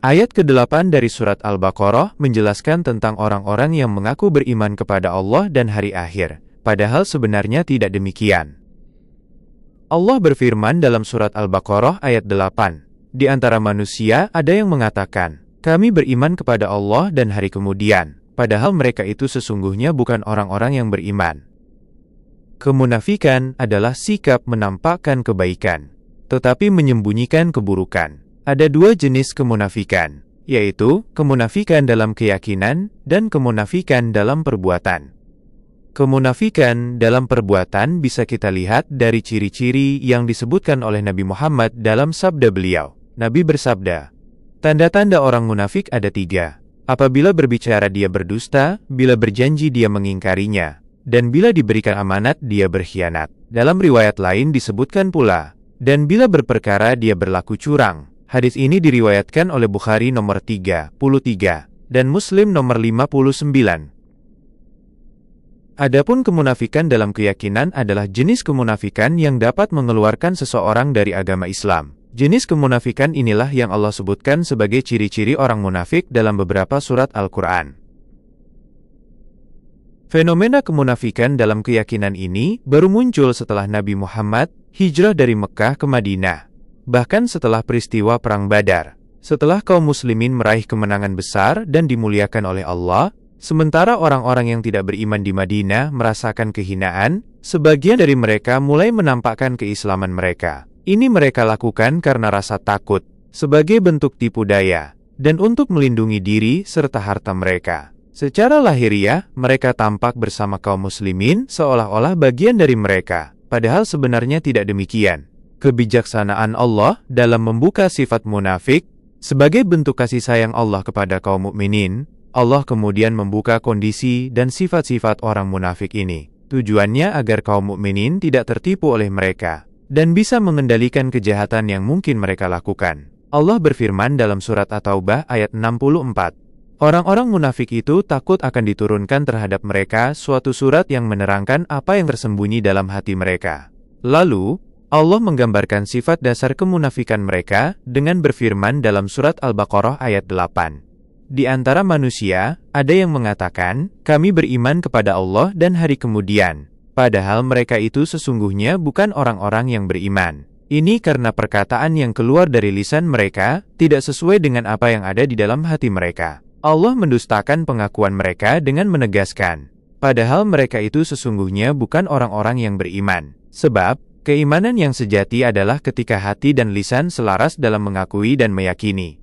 Ayat ke-8 dari surat Al-Baqarah menjelaskan tentang orang-orang yang mengaku beriman kepada Allah dan hari akhir, padahal sebenarnya tidak demikian. Allah berfirman dalam surat Al-Baqarah ayat 8, "Di antara manusia ada yang mengatakan, kami beriman kepada Allah dan hari kemudian, padahal mereka itu sesungguhnya bukan orang-orang yang beriman." Kemunafikan adalah sikap menampakkan kebaikan, tetapi menyembunyikan keburukan. Ada dua jenis kemunafikan, yaitu kemunafikan dalam keyakinan dan kemunafikan dalam perbuatan. Kemunafikan dalam perbuatan bisa kita lihat dari ciri-ciri yang disebutkan oleh Nabi Muhammad dalam sabda beliau. Nabi bersabda, "Tanda-tanda orang munafik ada 3. Apabila berbicara dia berdusta, bila berjanji dia mengingkarinya, dan bila diberikan amanat dia berkhianat." Dalam riwayat lain disebutkan pula, "Dan bila berperkara dia berlaku curang." Hadis ini diriwayatkan oleh Bukhari nomor 33 dan Muslim nomor 59. Adapun kemunafikan dalam keyakinan adalah jenis kemunafikan yang dapat mengeluarkan seseorang dari agama Islam. Jenis kemunafikan inilah yang Allah sebutkan sebagai ciri-ciri orang munafik dalam beberapa surat Al-Quran. Fenomena kemunafikan dalam keyakinan ini baru muncul setelah Nabi Muhammad hijrah dari Mekkah ke Madinah. Bahkan setelah peristiwa Perang Badar, setelah kaum muslimin meraih kemenangan besar dan dimuliakan oleh Allah, sementara orang-orang yang tidak beriman di Madinah merasakan kehinaan, sebagian dari mereka mulai menampakkan keislaman mereka. Ini mereka lakukan karena rasa takut, sebagai bentuk tipu daya, dan untuk melindungi diri serta harta mereka. Secara lahiriah, mereka tampak bersama kaum muslimin seolah-olah bagian dari mereka, padahal sebenarnya tidak demikian. Kebijaksanaan Allah dalam membuka sifat munafik sebagai bentuk kasih sayang Allah kepada kaum mukminin, Allah kemudian membuka kondisi dan sifat-sifat orang munafik ini. Tujuannya agar kaum mukminin tidak tertipu oleh mereka dan bisa mengendalikan kejahatan yang mungkin mereka lakukan. Allah berfirman dalam surat At-Taubah ayat 64. Orang-orang munafik itu takut akan diturunkan terhadap mereka suatu surat yang menerangkan apa yang tersembunyi dalam hati mereka. Lalu, Allah menggambarkan sifat dasar kemunafikan mereka dengan berfirman dalam surat Al-Baqarah ayat 8. Di antara manusia, ada yang mengatakan, kami beriman kepada Allah dan hari kemudian, padahal mereka itu sesungguhnya bukan orang-orang yang beriman. Ini karena perkataan yang keluar dari lisan mereka tidak sesuai dengan apa yang ada di dalam hati mereka. Allah mendustakan pengakuan mereka dengan menegaskan, padahal mereka itu sesungguhnya bukan orang-orang yang beriman. Sebab, keimanan yang sejati adalah ketika hati dan lisan selaras dalam mengakui dan meyakini.